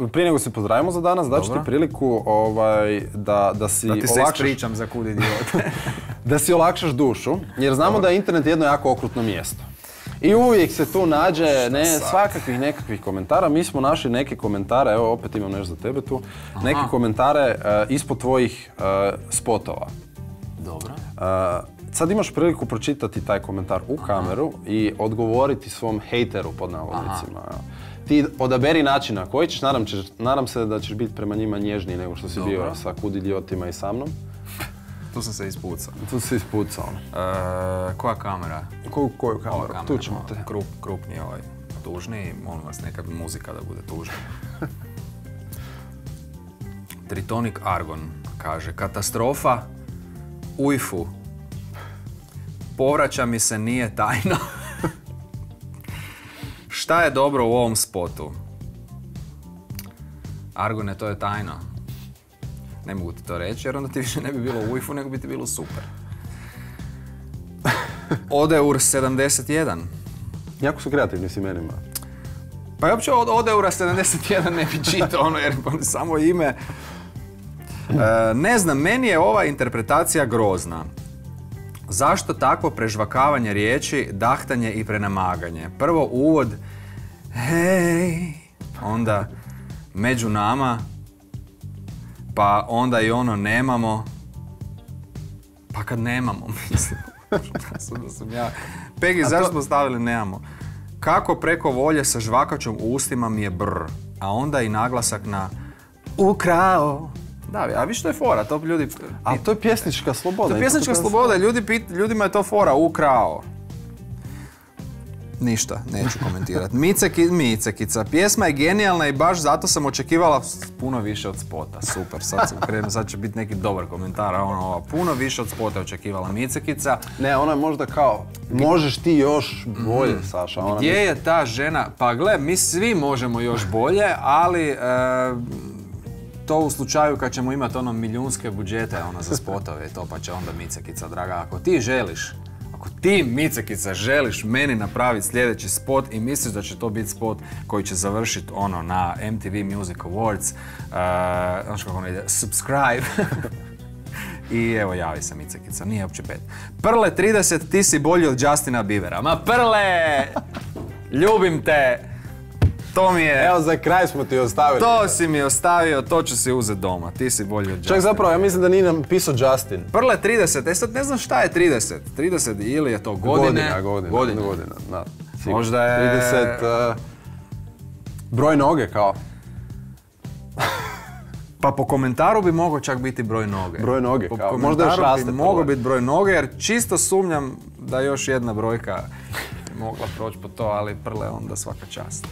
prije nego se pozdravimo za danas, daću ti priliku da si olakšaš... Da ti se ispričam za kud idiote. Da si olakšaš dušu, jer znamo da je internet jedno jako okrutno mjesto. I uvijek se tu nađe svakakvih nekakvih komentara. Mi smo našli neke komentare, evo opet imam nešto za tebe tu, neke komentare ispod tvojih spotova. Dobro. Sad imaš priliku pročitati taj komentar u kameru i odgovoriti svom hejteru pod navodnicima. Ti odaberi način na koji ćeš, nadam se da ćeš biti prema njima nježniji nego što si bio sa kud idiotima i sa mnom. Tu sam se ispucao. Tu si ispucao. Koja kamera? Koju kameru? Tu ćemo te. Krupni ovaj, tužni. Molim vas, neka muzika da bude tužna. Tritonic Argon kaže, katastrofa, ujfu. Povraća mi se nije tajno. Šta je dobro u ovom spotu? Argone, to je tajno. Ne mogu ti to reći jer onda ti više ne bi bilo ujfu, nego bi ti bilo super. Odeur 71. Jako su kreativni s imenima. Pa ja uopće od Odeura 71 ne bi čitao, jer samo ime. Ne znam, meni je ova interpretacija grozna. Zašto takvo prežvakavanje riječi, dahtanje i prenamaganje? Prvo uvod, hej, onda među nama, pa onda i ono nemamo, pa kad nemamo, mislim. Pegi, zašto smo stavili nemamo? Kako preko volje sa žvakačom u ustima mi je brr, a onda i naglasak na ukrao. Da, a vi što je fora, to ljudi... Ali to je pjesnička sloboda. To je pjesnička sloboda, ljudima je to fora, ukrao. Ništa, neću komentirati. Micekica, pjesma je genijalna i baš zato sam očekivala puno više od spota. Super, sad sam krenuo, sad će biti neki dobar komentar, puno više od spota očekivala Micekica. Ne, ona je možda kao, možeš ti još bolje, Saša. Gdje je ta žena? Pa gle, mi svi možemo još bolje, ali... To u slučaju kad ćemo imati milijunske budžete za spotove i to, pa će onda Micekica, draga, ako ti Micekica želiš meni napraviti sljedeći spot i misliš da će to biti spot koji će završiti na MTV Music Awards, znaš kako ono ide, subscribe. I evo, javi se Micekica, nije uopće pet. Prle 30, ti si bolji od Justina Biebera. Ma Prle! Ljubim te! To mi je... Evo, za kraj smo ti ostavili. To si mi ostavio, to ću si uzeti doma. Ti si bolji od Justina. Čak zapravo, ja mislim da nije nam pisao Justin. Prle 30, sad ne znam šta je 30. 30 ili je to godine? Godina. Možda je... 30... broj noge, kao. Pa po komentaru bi mogao čak biti broj noge. Broj noge, kao. Možda još raste. Bi mogao biti broj noge, jer čisto sumnjam da još jedna brojka mogla proći po to, ali Prle onda svaka čast.